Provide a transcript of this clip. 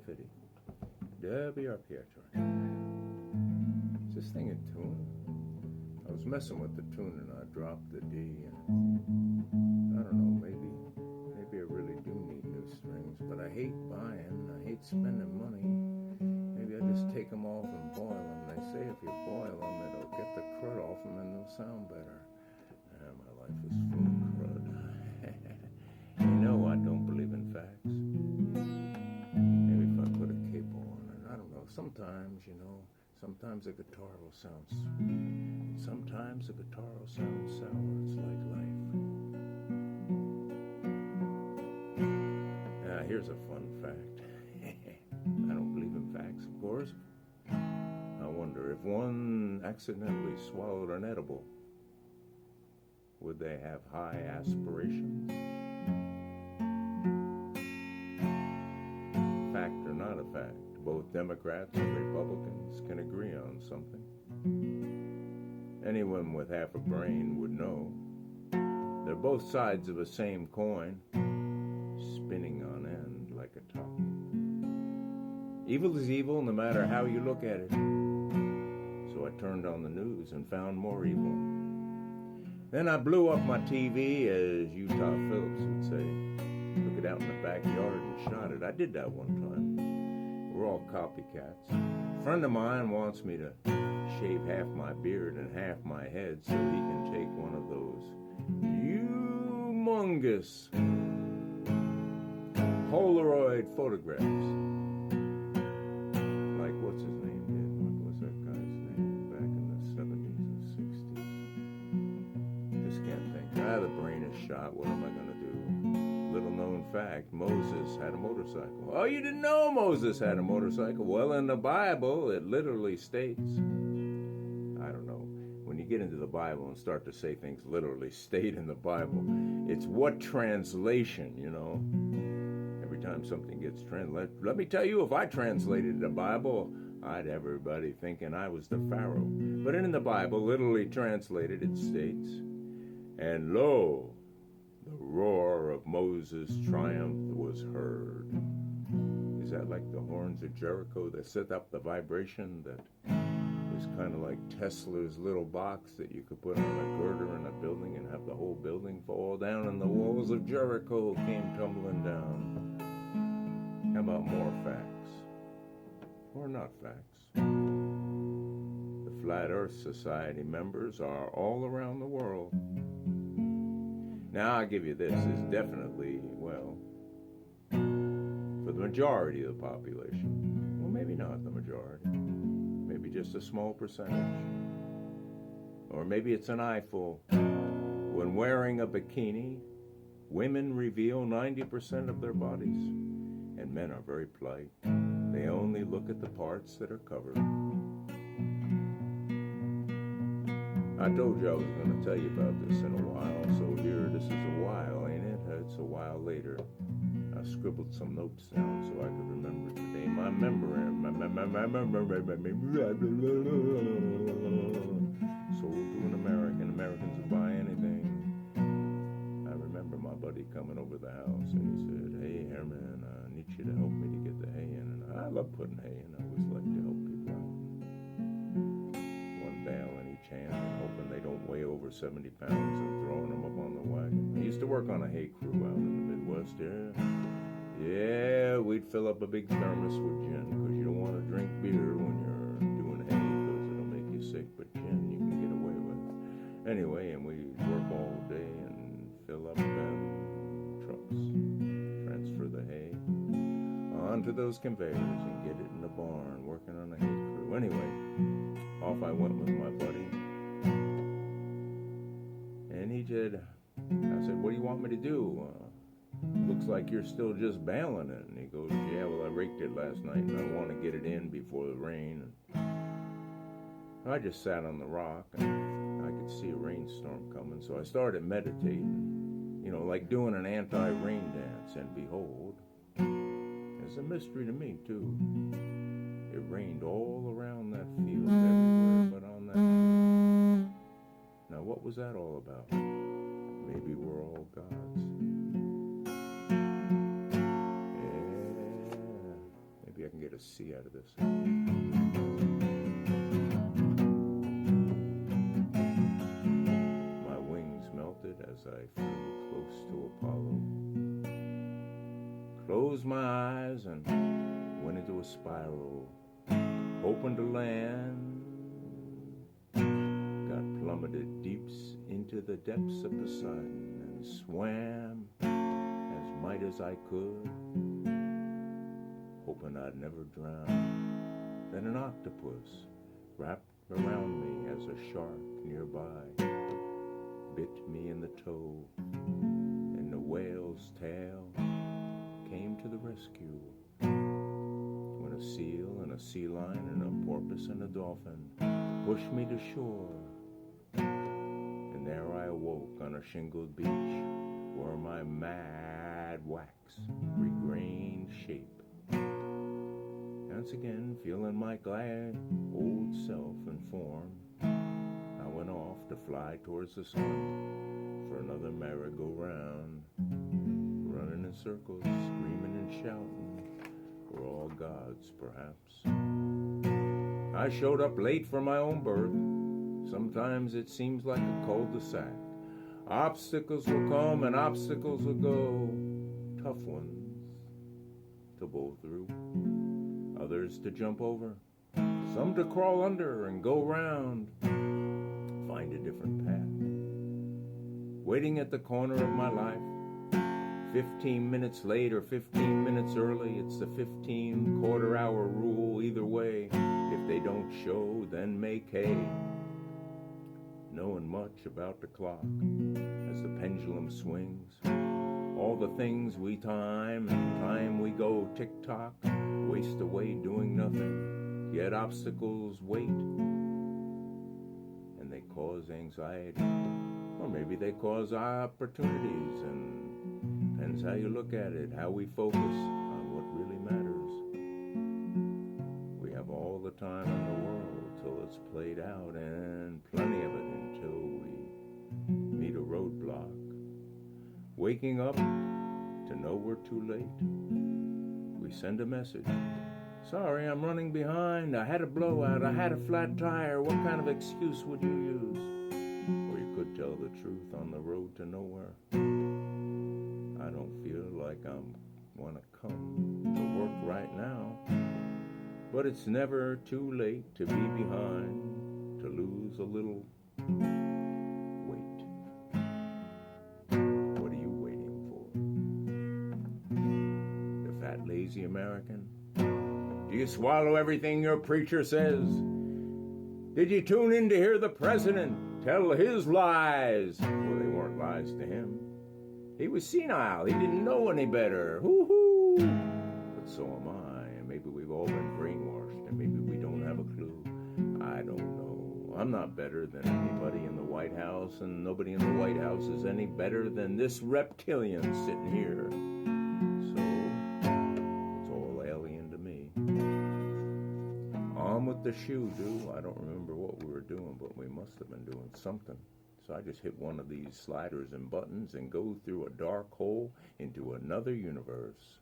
Fitty. WRPX. Is this thing in tune? I was messing with the tune and I dropped the D. And I don't know, maybe I really do need new strings, but I hate buying, I hate spending money. Maybe I just take them off and boil them. They say if you boil them, it'll get the crud off them and they'll sound better. My life is full of crud. You know I don't believe in facts. Maybe if I put a capo on it, I don't know. Sometimes, sometimes a guitar will sound sweet. Sometimes a guitar will sound sour. It's like life. Here's a fun fact. I don't believe in facts, of course. I wonder if one accidentally swallowed an edible, would they have high aspirations? Fact or not a fact, both Democrats and Republicans can agree on something. Anyone with half a brain would know. They're both sides of a same coin, spinning on end like a top. Evil is evil no matter how you look at it. So I turned on the news and found more evil. Then I blew up my TV, as Utah Phillips would say. Took it out in the backyard and shot it. I did that one time. We're all copycats. A friend of mine wants me to shave half my beard and half my head so he can take one of those humongous Polaroid photographs. Like, what's his name did? What was that guy's name back in the 70s and 60s? Just can't think. The brain is shot. What am I going to do? Little known fact, Moses had a motorcycle. Oh, you didn't know Moses had a motorcycle? Well, in the Bible, it literally states, I don't know, when you get into the Bible and start to say things literally state in the Bible, it's what translation, Every time something gets translated, let me tell you, if I translated the Bible, I'd have everybody thinking I was the Pharaoh. But in the Bible, literally translated, it states, and lo, the roar of Moses' triumph was heard. Is that like the horns of Jericho that set up the vibration that is kind of like Tesla's little box that you could put on a girder in a building and have the whole building fall down, and the walls of Jericho came tumbling down? How about more facts? Or not facts? The Flat Earth Society members are all around the world. Now, I'll give you this. It's definitely, for the majority of the population. Well, maybe not the majority. Maybe just a small percentage. Or maybe it's an eyeful. When wearing a bikini, women reveal 90% of their bodies. And men are very polite. They only look at the parts that are covered. I told you I was going to tell you about this in a while, so here, this is a while, ain't it? It's a while later. I scribbled some notes down so I could remember today. My memory. Sold to an American. Americans will buy anything. I remember my buddy coming over the house, and he said, "Hey, Herman, I need you to help me to get the hay in." And I love putting hay in. I always like to help people out. One bale in each hand, and hoping they don't weigh over 70 pounds, and throwing them up on the wagon. I used to work on a hay crew out in the Midwest here. Yeah, we'd fill up a big thermos with gin, because you don't want to drink beer when you're doing hay, because it'll make you sick, but gin you can get away with. Anyway, and we'd work all day and fill up them trucks, transfer the hay onto those conveyors and get it in the barn, working on a hay crew. Anyway, off I went with my buddy. And I said, "What do you want me to do? Looks like you're still just baling it." And he goes, "Yeah, well, I raked it last night and I want to get it in before the rain." And I just sat on the rock and I could see a rainstorm coming. So I started meditating, like doing an anti-rain dance. And behold, it's a mystery to me, too. It rained all around that field, everywhere but on that field. Now, what was that all about? Maybe we're all gods. Yeah, maybe Maybe I can get a C out of this. My wings melted as I flew close to Apollo. Closed my eyes and went into a spiral, hoping to land. Got plummeted deep into the depths of Poseidon and swam as might as I could, hoping I'd never drown. Then an octopus wrapped around me as a shark nearby bit me in the toe, and the whale's tail came to the rescue when a seal and a sea lion and a porpoise and a dolphin pushed me to shore. And there I awoke on a shingled beach where my mad wax regained shape. Once again, feeling my glad old self and form, I went off to fly towards the sun for another merry-go-round, running in circles, screaming and shouting, we're all gods, perhaps. I showed up late for my own birth. Sometimes it seems like a cul-de-sac. Obstacles will come and obstacles will go, tough ones to bowl through, others to jump over, some to crawl under and go round, find a different path. Waiting at the corner of my life, 15 minutes late or 15 minutes early, it's the 15 quarter-hour rule either way. If they don't show, then make hay. Knowing much about the clock as the pendulum swings, all the things we time and time we go tick-tock, waste away doing nothing, yet obstacles wait, and they cause anxiety, or maybe they cause opportunities, and depends how you look at it, how we focus on what really matters. We have all the time in the world till it's played out, and plenty of it until we meet a roadblock. Waking up to know we're too late, we send a message. Sorry, I'm running behind. I had a blowout. I had a flat tire. What kind of excuse would you use? Or you could tell the truth on the road to nowhere. I don't feel like I want to come to work right now. But it's never too late to be behind, to lose a little weight. What are you waiting for? The fat, lazy American? Do you swallow everything your preacher says? Did you tune in to hear the president tell his lies? Well, they weren't lies to him. He was senile. He didn't know any better. Hoo-hoo! But so am I. And maybe we've all been brainwashed, and maybe we don't have a clue. I don't know. I'm not better than anybody in the White House, and nobody in the White House is any better than this reptilian sitting here. So, it's all alien to me. On with the shoe, dude. I don't remember what we were doing, but we must have been doing something. So I just hit one of these sliders and buttons and go through a dark hole into another universe.